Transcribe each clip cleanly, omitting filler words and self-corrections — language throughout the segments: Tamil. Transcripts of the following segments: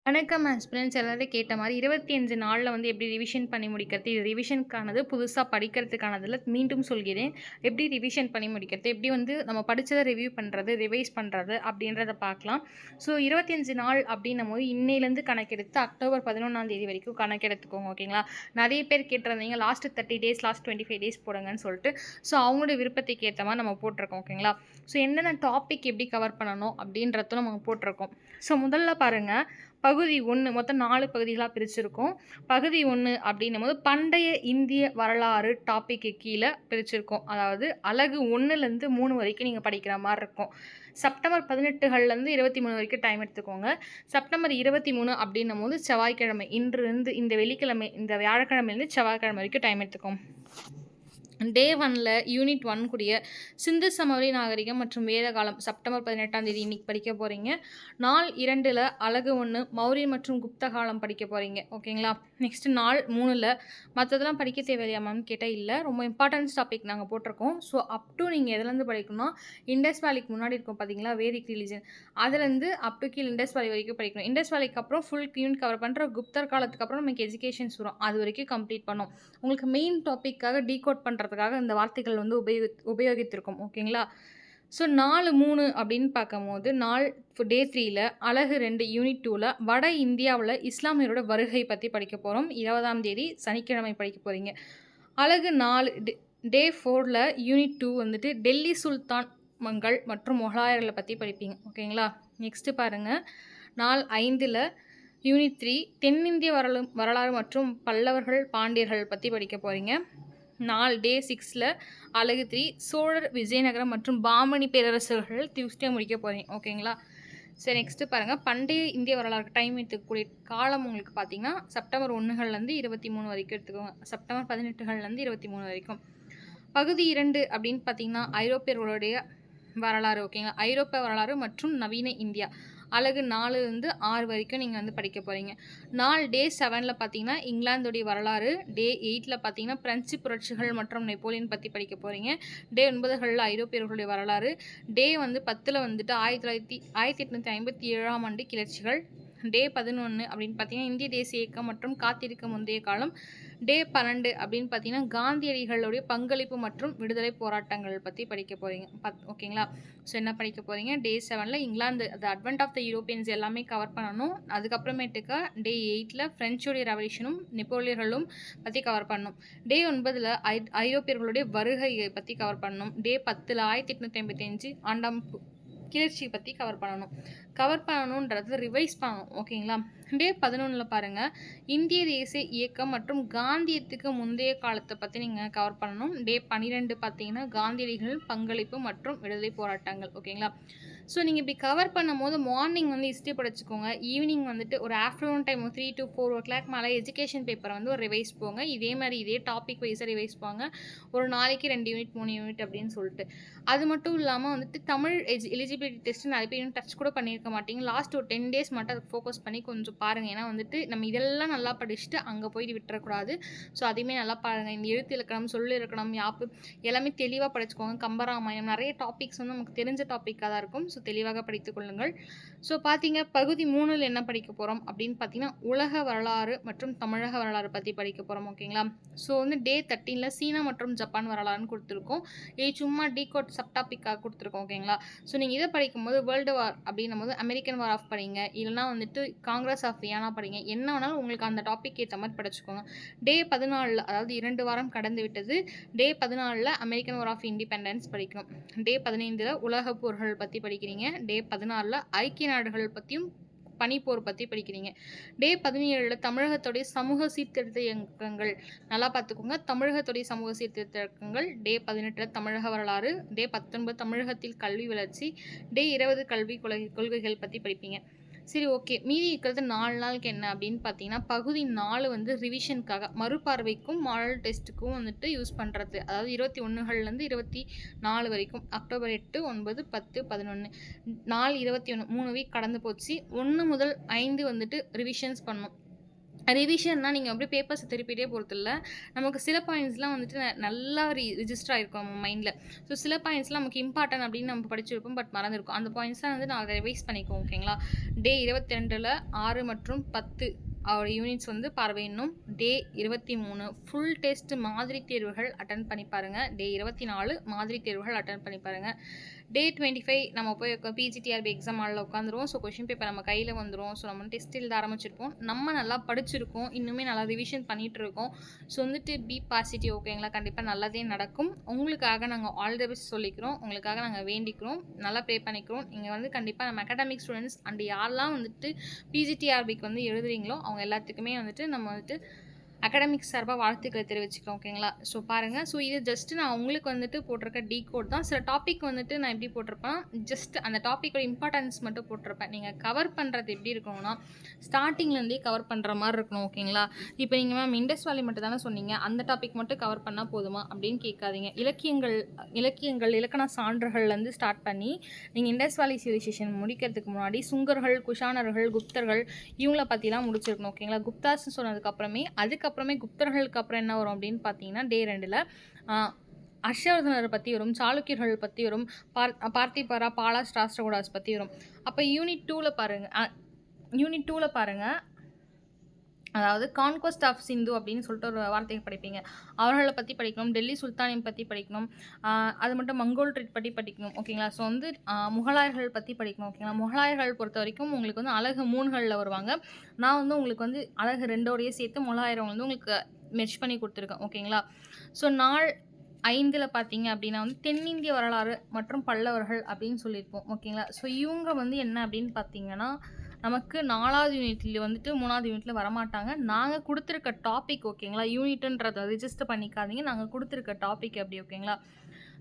வணக்கம் ஆஸ்பிரண்ட்ஸ் எல்லாரும் கேட்ட மாதிரி 25 நாளில் வந்து எப்படி ரிவிஷன் பண்ணி முடிக்கிறது. இது ரிவிஷனுக்கானது, புதுசாக படிக்கிறதுக்கானதில் மீண்டும் சொல்கிறேன். எப்படி ரிவிஷன் பண்ணி முடிக்கிறது, எப்படி வந்து நம்ம படித்ததை ரிவ்யூ பண்ணுறது, ரிவைஸ் பண்ணுறது அப்படின்றத பார்க்கலாம். ஸோ 25 நாள் அப்படின்னும் போது இன்னையிலேருந்து கணக்கெடுத்து அக்டோபர் 11ஆம் தேதி வரைக்கும் கணக்கெடுத்துக்கோங்க. ஓகேங்களா? நிறைய பேர் கேட்டிருந்தீங்க லாஸ்ட்டு 30 டேஸ் லாஸ்ட் 25 டேஸ் போடுங்கன்னு சொல்லிட்டு. ஸோ அவங்களோட விருப்பத்துக்கு ஏற்ற மாதிரி நம்ம போட்டிருக்கோம். ஓகேங்களா? ஸோ என்னென்ன டாபிக் எப்படி கவர் பண்ணணும் அப்படின்றதும் நம்ம போட்டிருக்கோம். ஸோ முதல்ல பாருங்கள், பகுதி 1 மொத்தம் 4 பகுதிகளாக பிரிச்சிருக்கோம். பகுதி 1 அப்படின்னும் போது பண்டைய இந்திய வரலாறு டாப்பிக்கு கீழே பிரிச்சிருக்கோம். அதாவது அலகு 1லேருந்து 3 வரைக்கும் நீங்கள் படிக்கிற மாதிரி இருக்கும். செப்டம்பர் 18லேருந்து 23 வரைக்கும் டைம் எடுத்துக்கோங்க. செப்டம்பர் 23 அப்படின்னும் போது செவ்வாய்க்கிழமை, இன்றிருந்து இந்த வெள்ளிக்கிழமை, இந்த வியாழக்கிழமையிலேருந்து செவ்வாய்க்கிழமை வரைக்கும் டைம் எடுத்துக்கோங்க. டே 1ல் யூனிட் 1 கூடிய சிந்து சமவெளி நாகரிகம் மற்றும் வேதகாலம் செப்டம்பர் 18ஆம் தேதி இன்றைக்கி படிக்க போகிறீங்க. நாள் 2ல் அலகு 1 மௌரிய மற்றும் குப்த காலம் படிக்க போகிறீங்க. ஓகேங்களா? நெக்ஸ்ட்டு நாள் 3ல் மற்றதெல்லாம் படிக்க தேவையா மேம் கேட்டால் இல்லை, ரொம்ப இம்பார்ட்டன்ஸ் டாபிக் நாங்கள் போட்டிருக்கோம். ஸோ அப் டு நீங்கள் எதுலேருந்து படிக்கணும்னா இண்டஸ் வேலிக்கு முன்னாடி இருக்கும் பார்த்தீங்களா வேதிக் ரிலிஜன், அதுலேருந்து அப் டு கீழ் இண்டஸ் வேலி வரைக்கும் படிக்கணும். இண்டஸ் வேலிக்கு அப்புறம் ஃபுல் யூனிட் கவர் பண்ணுற குப்தர் காலத்துக்கு அப்புறம் நமக்கு எஜுகேஷன்ஸ் வரும், அது வரைக்கும் கம்ப்ளீட் பண்ணோம். உங்களுக்கு மெயின் டாப்பிக்காக டீகோட் பண்ணுறதுக்காக இந்த வார்த்தைகள் வந்து உபயோகித்திருக்கோம். ஓகேங்களா? ஸோ 4-3 அப்படின்னு பார்க்கும்போது நாள் டே 3ல் அலகு 2 யூனிட் 2ல் வட இந்தியாவில் இஸ்லாமியரோட வருகை பற்றி படிக்க போகிறோம். 20ஆம் தேதி சனிக்கிழமை படிக்க போகிறீங்க. அலகு 4 டே 4ல் யூனிட் 2 வந்துட்டு டெல்லி சுல்தான் மங்கள் மற்றும் முகலாயர்களை பற்றி படிப்பீங்க. ஓகேங்களா? நெக்ஸ்ட்டு பாருங்கள், நாள் 5ல் யூனிட் 3 தென்னிந்திய வரலாறு மற்றும் பல்லவர்கள் பாண்டியர்கள் பற்றி படிக்க போகிறீங்க. நாள் டே 6ல் அலகு 3 சோழர், விஜயநகரம் மற்றும் பாமணி பேரரசர்கள் டியூஸ்டே முடிக்க போகிறீங்க. ஓகேங்களா? சரி, நெக்ஸ்ட்டு பாருங்கள், பண்டைய இந்திய வரலாறு டைம் எடுத்துக்கக்கூடிய காலம் உங்களுக்கு பார்த்தீங்கன்னா செப்டம்பர் 1லேருந்து 23 வரைக்கும் எடுத்துக்கோங்க. செப்டம்பர் 18லேருந்து 23 வரைக்கும். பகுதி 2 அப்படின்னு பார்த்தீங்கன்னா ஐரோப்பியர்களுடைய வரலாறு. ஓகேங்களா? ஐரோப்பிய வரலாறு மற்றும் நவீன இந்தியா அலகு 4லேருந்து 6 வரைக்கும் நீங்கள் வந்து படிக்க போகிறீங்க. நாள் டே 7ல் பார்த்தீங்கன்னா இங்கிலாந்துடைய வரலாறு. டே 8ல் பார்த்தீங்கன்னா பிரெஞ்சு புரட்சிகள் மற்றும் நெப்போலியன் பற்றி படிக்க போகிறீங்க. டே 9களில் ஐரோப்பியர்களுடைய வரலாறு. டே 10ல் வந்துட்டு 1857ஆம் ஆண்டு கிளர்ச்சிகள். டே 11 அப்படின்னு பார்த்தீங்கன்னா இந்திய தேசிய இயக்கம் மற்றும் காத்திருக்க முந்தைய காலம். டே 12 அப்படின்னு பார்த்தீங்கன்னா காந்தியடிகளுடைய பங்களிப்பு மற்றும் விடுதலை போராட்டங்கள் பற்றி படிக்க போகிறீங்க. ஓகேங்களா? ஸோ என்ன படிக்க போகிறீங்க, டே 7ல் இங்கிலாந்து த அட்வென்ட் ஆஃப் த யூரோப்பியன்ஸ் எல்லாமே கவர் பண்ணணும். அதுக்கப்புறமேட்டுக்கா டே 8ல் ஃப்ரெஞ்சோடைய ரெவல்யூஷனும் நெப்போலியர்களும் பற்றி கவர் பண்ணணும். டே 9ல் ஐரோப்பியர்களுடைய வருகையை பற்றி கவர் பண்ணணும். டே 10ல் 1855 ஆண்டாம் கிளர்ச்சி பற்றி கவர் பண்ணணுன்றது ரிவைஸ் பண்ணணும். ஓகேங்களா? டே 11ல் பாருங்கள், இந்திய தேசிய இயக்கம் மற்றும் காந்தியத்துக்கு முந்தைய காலத்தை பற்றி நீங்கள் கவர் பண்ணணும். டே 12 பார்த்தீங்கன்னா காந்தியடிகள் பங்களிப்பு மற்றும் விடுதலை போராட்டங்கள். ஓகேங்களா? ஸோ நீங்கள் இப்படி கவர் பண்ணும் போது மார்னிங் வந்து ஹிஸ்ட்ரி படிச்சுக்கோங்க, ஈவினிங் வந்துட்டு ஒரு ஆஃப்டர்நூன் டைம் 3 to 4 o'clock மேலே எஜுகேஷன் பேப்பரை வந்து ஒரு ரிவைஸ் போங்க. இதே மாதிரி இதே டாபிக் வைஸாக ரிவைஸ் போங்க. ஒரு நாளைக்கு 2 யூனிட் 3 யூனிட் அப்படின்னு சொல்லிட்டு. அது மட்டும் இல்லாமல் வந்துட்டு தமிழ் எலிஜிபிலிட்டி டெஸ்ட்டு நிறைய பேர் டச் கூட பண்ணியிருக்க மாட்டீங்க. லாஸ்ட் ஒரு 10 டேஸ் மட்டும் அதுக்கு ஃபோக்கஸ் பண்ணி கொஞ்சம் பாருங்கள். ஏன்னா வந்துட்டு நம்ம இதெல்லாம் நல்லா படிச்சுட்டு அங்கே போய் விட்டுறக்கூடாது. ஸோ அதையுமே நல்லா பாருங்கள். இந்த எழுத்து இலக்கணம், சொல்லு இலக்கணம், யாப்பு எல்லாமே தெளிவாக படிச்சுக்கோங்க. கம்பராமாயணம் நிறைய டாபிக்ஸ் வந்து நமக்கு தெரிஞ்ச டாப்பிக்காக தான் இருக்கும். ஸோ தெளிவாக படித்துக் கொள்ளுங்கள். ஸோ பார்த்தீங்க, பகுதி 3ல் என்ன படிக்க போகிறோம் அப்படின்னு பார்த்தீங்கன்னா உலக வரலாறு மற்றும் தமிழக வரலாறு பற்றி படிக்க போகிறோம். ஓகேங்களா? ஸோ வந்து டே 13ல் சீனா மற்றும் ஜப்பான் வரலாறுன்னு கொடுத்துருக்கோம். இது சும்மா டீகோட் சப் டாப்பிக்காக கொடுத்துருக்கோம். ஓகேங்களா? ஸோ நீங்கள் இதை படிக்கும்போது வேர்ல்டு வார் அப்படின்னும் போது அமெரிக்கன் வார் ஆஃப் படிங்க, இல்லைனா வந்துட்டு காங்கிரஸ் ஆஃப் வியனா படிங்க. என்ன வேணாலும் உங்களுக்கு அந்த டாபிக் ஏற்ற மாதிரி படிச்சுக்கோங்க. டே 14ல், அதாவது 2 வாரம் கடந்து விட்டது, டே 14ல் அமெரிக்கன் வார் ஆஃப் இண்டிபெண்டன்ஸ் படிக்கணும். டே 15ல் உலக போர்கள் பற்றி படிக்கிறீங்க. டே 16ல் ஐக்கிய நாடுகள் பற்றியும் பனிப்போர் பற்றி படிக்கிறீங்க. டே 17ல் தமிழகத்துடைய சமூக சீர்திருத்த இயக்கங்கள் நல்லா பார்த்துக்கோங்க. தமிழகத்துடைய சமூக சீர்திருத்த இயக்கங்கள். டே 18ல் தமிழக வரலாறு. டே 19 தமிழகத்தில் கல்வி வளர்ச்சி. டே 20 கல்வி கொள்கைகள் பற்றி படிப்பீங்க. சரி, ஓகே. மீதி இருக்கிறது 4 நாளுக்கு என்ன அப்படின்னு பார்த்தீங்கன்னா பகுதி 4 வந்து ரிவிஷனுக்காக மறுபார்வைக்கும் மாடல் டெஸ்ட்டுக்கும் வந்துட்டு யூஸ் பண்ணுறது. அதாவது 21லேருந்து 24 வரைக்கும் அக்டோபர் 8, 9, 10, 11 நாள் 21 3 வீக் கடந்து போச்சு. 1 முதல் 5 வந்துட்டு ரிவிஷன்ஸ் பண்ணணும். ரிவிஷன்னா நீங்கள் அப்படியே பேப்பர்ஸை திருப்பிட்டே போகிறதில்ல. நமக்கு சில பாயிண்ட்ஸ்லாம் வந்துட்டு நல்லா ரிஜிஸ்டர் ஆகிருக்கும் நம்ம மைண்டில். ஸோ சில பாயிண்ட்ஸ்லாம் நமக்கு இம்பார்ட்டன்ட் அப்படின்னு நம்ம படிச்சிருப்போம், பட் மறந்துருக்கும். அந்த பாயிண்ட்ஸ்லாம் வந்து நான் ரிவைஸ் பண்ணிக்குவோம். ஓகேங்களா? டே 22ல் 6 மற்றும் 10 யூனிட்ஸ் வந்து பார்வையிடணும். டே 23 ஃபுல் டெஸ்ட் மாதிரி தேர்வுகள் அட்டன் பண்ணி பாருங்கள். டே 24 மாதிரி தேர்வுகள் அட்டன் பண்ணி பாருங்கள். டே 25 நம்ம போய் பிஜிடிஆர்பி எக்ஸாம் ஹாலில் உட்காந்துருவோம். ஸோ கொஷின் பேப்பர் நம்ம கையில் வந்துடும். ஸோ நம்ம டெஸ்ட் எழுத ஆரம்பிச்சிருப்போம். நம்ம நல்லா படிச்சிருக்கோம், இன்னுமே நல்லா ரிவிஷன் பண்ணிகிட்டு இருக்கோம். ஸோ வந்துட்டு பி பாசிட்டிவ். ஓகேங்களா? கண்டிப்பாக நல்லதே நடக்கும். உங்களுக்காக நாங்கள் ஆல் தி பெஸ்ட் சொல்லிக்கிறோம். உங்களுக்காக நாங்கள் வேண்டிக்கிறோம். நல்லா ப்ரே பண்ணிக்கிறோம். நீங்கள் வந்து கண்டிப்பாக நம்ம அகாடமிக் ஸ்டூடெண்ட்ஸ் அண்ட் யாரெல்லாம் வந்துட்டு பிஜிடிஆர்பிக்கு வந்து எழுதுறீங்களோ அவங்க எல்லாத்துக்குமே வந்துட்டு நம்ம வந்துட்டு அகாடமிக் சார்பாக வாழ்த்துக்களை தெரிவிச்சுக்கிறோம். ஓகேங்களா? ஸோ பாருங்கள். ஸோ இது ஜஸ்ட்டு நான் உங்களுக்கு வந்துட்டு போட்டிருக்க கோட் தான். சில டாபிக் வந்துட்டு நான் எப்படி போட்டிருப்பேன், ஜஸ்ட் அந்த டாப்பிக்கோட இம்பார்ட்டன்ஸ் மட்டும் போட்டிருப்பேன். நீங்கள் கவர் பண்ணுறது எப்படி இருக்கணும்னா ஸ்டார்டிங்லேருந்தே கவர் பண்ணுற மாதிரி இருக்கணும். ஓகேங்களா? இப்போ நீங்கள் மேம் இண்டஸ் வேலி மட்டும் தானே சொன்னீங்க, அந்த டாபிக் மட்டும் கவர் பண்ணால் போதுமா அப்படின்னு கேட்காதீங்க. இலக்கண சான்றுகள்லேருந்து ஸ்டார்ட் பண்ணி நீங்கள் இண்டஸ் வேலி சிவிலைசேஷன் முடிக்கிறதுக்கு முன்னாடி சுங்கர்கள், குஷானர்கள், குப்தர்கள் இவங்கள பற்றிலாம் முடிச்சிருக்கணும். ஓகேங்களா? குப்தாஸ் சொன்னதுக்கப்புறமே குப்தர்களுக்கு அப்புறம் என்ன வரும் அப்படின்னு பார்த்தீங்கன்னா டே 2ல் ஹர்ஷவர்தனர் பற்றி வரும், சாளுக்கியர்கள் பற்றி வரும், பார்த்திபரா, பாலாஸ், ராஷ்டிரகூடாஸ் பற்றி வரும். அப்போ யூனிட் 2ல் பாருங்கள், அதாவது கான்கொஸ்ட் ஆஃப் சிந்து அப்படின்னு சொல்லிட்டு ஒரு வார்த்தையை படிப்பீங்க. அவர்களை பற்றி படிக்கணும், டெல்லி சுல்தானியம் பற்றி படிக்கணும், அது மட்டும் மங்கோல் ட்ரீட் பற்றி படிக்கணும். ஓகேங்களா? ஸோ வந்து முகலாயர்கள் பற்றி படிக்கணும். ஓகேங்களா? முகலாயர்கள் பொறுத்த வரைக்கும் உங்களுக்கு வந்து அழகு 3களில் வருவாங்க. நான் வந்து உங்களுக்கு வந்து அழகு 2ஓடையே சேர்த்து முகலாயர்கள் வந்து உங்களுக்கு மெர்ஜ் பண்ணி கொடுத்துருக்கேன். ஓகேங்களா? ஸோ நாள் 5ல் பார்த்தீங்க அப்படின்னா வந்து தென்னிந்திய வரலாறு மற்றும் பல்லவர்கள் அப்படின்னு சொல்லியிருப்போம். ஓகேங்களா? ஸோ இவங்க வந்து என்ன அப்படின்னு பார்த்தீங்கன்னா நமக்கு 4வது யூனிட்ல வந்துட்டு 3வது யூனிட்ல வரமாட்டாங்க. நாங்கள் கொடுத்துருக்க டாபிக். ஓகேங்களா? யூனிட்டுன்றதை ரிஜிஸ்டர் பண்ணிக்காதீங்க, நாங்கள் கொடுத்துருக்க டாபிக் அப்படி. ஓகேங்களா?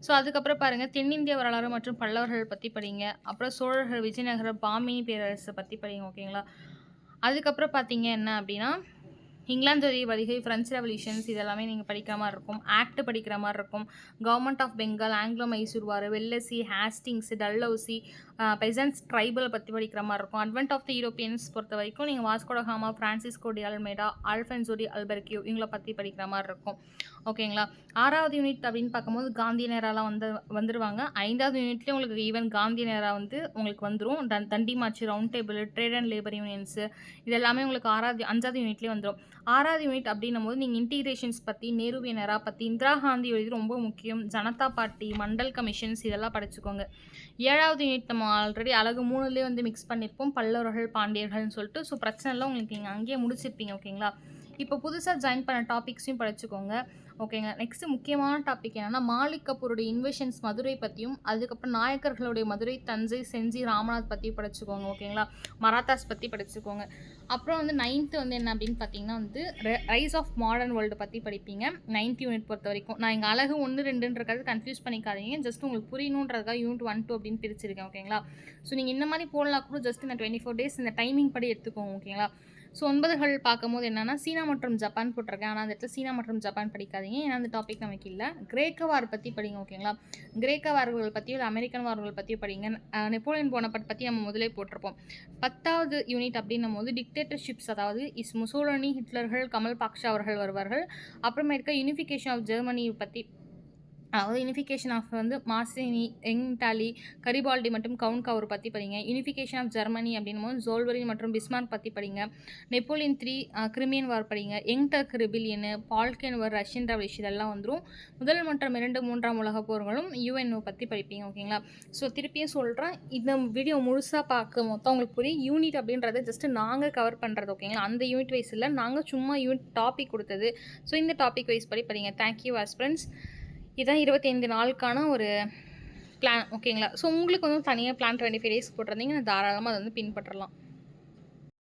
ஸோ அதுக்கப்புறம் பாருங்கள், தென்னிந்திய வரலாறு மற்றும் பல்லவர்கள் பற்றி படிங்க. அப்புறம் சோழர்கள், விஜயநகர, பாமினி பேரரசை பற்றி படிங்க. ஓகேங்களா? அதுக்கப்புறம் பார்த்தீங்க என்ன அப்படின்னா இங்கிலாந்து வருகை, ஃப்ரெஞ்ச் ரெவல்யூஷன்ஸ் இதெல்லாமே நீங்கள் படிக்கிற மாதிரி இருக்கும். ஆக்ட் படிக்கிற மாதிரி இருக்கும். Government of Bengal, Anglo Mysore war, Wellesley, Hastings, Dalhousie, பெசன்ஸ் ட்ரைபலை பற்றி படிக்கிற மாதிரி இருக்கும். அட்வென்ட் ஆஃப் த யூரோப்பியன்ஸ் பொறுத்த வரைக்கும் நீங்கள் வாஸ்கோ ட காமா, ஃப்ரான்சிஸ்கோ டி அல்மெடா, அல்ஃபன்சோ டி அல்பர்கியோ இவங்களை பற்றி படிக்கிற மாதிரி இருக்கும். ஓகேங்களா? 6வது யூனிட் அப்படின்னு பார்க்கும்போது காந்திய நேராலாம் வந்துடுவாங்க. 5வது யூனிட்லேயே உங்களுக்கு ஈவன் காந்திய நேரா வந்து உங்களுக்கு வந்துடும். Dandi march, round table, trade and labour unions இதெல்லாமே உங்களுக்கு 5வது யூனிட்லேயே வந்துடும். 6வது யூனிட் அப்படின்னும் போது நீங்கள் இன்டிகிரேஷன்ஸ் பற்றி, நேருவிய நேரா பற்றி, இந்திரா காந்தி எழுதி ரொம்ப முக்கியம், ஜனதா பார்ட்டி, மண்டல் கமிஷன்ஸ் இதெல்லாம் படிச்சுக்கோங்க. 7வது யூனிட் நம்ம ஆல்ரெடி அழகு 3லேயே வந்து மிக்ஸ் பண்ணியிருப்போம், பல்லவர்கள், பாண்டியர்கள்னு சொல்லிட்டு. ஸோ பிரச்சனை இல்லை, உங்களுக்கு நீங்கள் அங்கேயே முடிச்சிருப்பீங்க. ஓகேங்களா? இப்போ புதுசாக ஜாயின் பண்ண டாபிக்ஸையும் படிச்சுக்கோங்க. ஓகேங்க. நெக்ஸ்ட்டு முக்கியமான டாபிக் என்னென்னா மாலிக் கபூருடைய இன்வெஷன்ஸ் மதுரை பற்றியும், அதுக்கப்புறம் நாயக்கர்களுடைய மதுரை, தஞ்சை, செஞ்சி, ராமநாத் பற்றி படிச்சுக்கோங்க. ஓகேங்களா? மராத்தாஸ் பற்றி படிச்சுக்கோங்க. அப்புறம் வந்து 9th வந்து என்ன அப்படின்னு பார்த்தீங்கன்னா வந்து ரைஸ் ஆஃப் மாடர்ன் வேர்ல்டு பற்றி படிப்பீங்க. 9th யூனிட் பொறுத்த வரைக்கும் நான் இங்கே அழகு 1, 2ன்றது கன்ஃபியூஸ் பண்ணிக்காதீங்க. ஜஸ்ட் உங்களுக்கு புரியணுன்றதுக்காக யூனிட் 1, 2 அப்படின்னு பிரிச்சிருக்கேன். ஓகேங்களா? ஸோ நீங்கள் இந்த மாதிரி போடலாம் கூட, ஜஸ்ட் இந்த 24 days இந்த டைமிங் படி எடுத்துக்கோங்க. ஓகேங்களா? ஸோ 9கள் பார்க்கும்போது என்னென்னா சீனா மற்றும் ஜப்பான் போட்டிருக்கேன். ஆனால் அந்த இடத்துல சீனா மற்றும் ஜப்பான் படிக்காதீங்க, ஏன்னா அந்த டாபிக் நமக்கு இல்லை. கிரேக்க வார் பற்றி படிங்க. ஓகேங்களா? கிரேக்க வார்கள் பற்றியோ இல்லை அமெரிக்கன் வார்கள் பற்றியோ படிங்க. நெப்போலியன் போனபார்ட் பற்றி நம்ம முதலே போட்டிருப்போம். 10வது யூனிட் அப்படின்னும் போது டிக்டேட்டர்ஷிப்ஸ், அதாவது முசோலினி, ஹிட்லர்கள், கமல் பாக்ஷா அவர்கள் வருவார்கள். அப்புறமேட்டுக்க யூனிஃபிகேஷன் ஆஃப் ஜெர்மனி பற்றி, அதாவது யூனிஃபிகேஷன் ஆஃப் வந்து மாசினி, இட்டாலி, கரிபால்டி மற்றும் கவுண்ட் கவர் பற்றி படிங்க. யூனிஃபிகேஷன் ஆஃப் ஜெர்மனி அப்படின்னும் ஜோல்வரின் மற்றும் பிஸ்மார்க் பற்றி படிங்க. நெப்போலியன் 3, கிரிமியன் வார் படிங்க. Young Turk rebellion, Balkan war, Russian revolution இதெல்லாம் வந்துடும். முதல் மற்றும் 2, 3ஆம் உலகப் போர்களும் யுஎன்ஓ பற்றி படிப்பீங்க. ஓகேங்களா? ஸோ திருப்பியும் சொல்கிறேன், இந்த வீடியோ முழுசாக பார்க்க மொத்தம் உங்களுக்கு புரியும். யூனிட் அப்படின்றது ஜஸ்ட்டு நாங்கள் கவர் பண்ணுறது. ஓகேங்களா? அந்த யூனிட் வைஸ் இல்லை, நாங்கள் சும்மா யூனிட் டாபிக் கொடுத்தது. ஸோ இந்த டாபிக் வைஸ் படிங்க. Thank you as friends. இதான் 25 நாளுக்கான ஒரு பிளான். ஓகேங்களா? ஸோ உங்களுக்கு வந்து தனியாக பிளான் 25 days போட்டிருந்தீங்கன்னா தாராளமாக அதை வந்து பின்பற்றலாம்.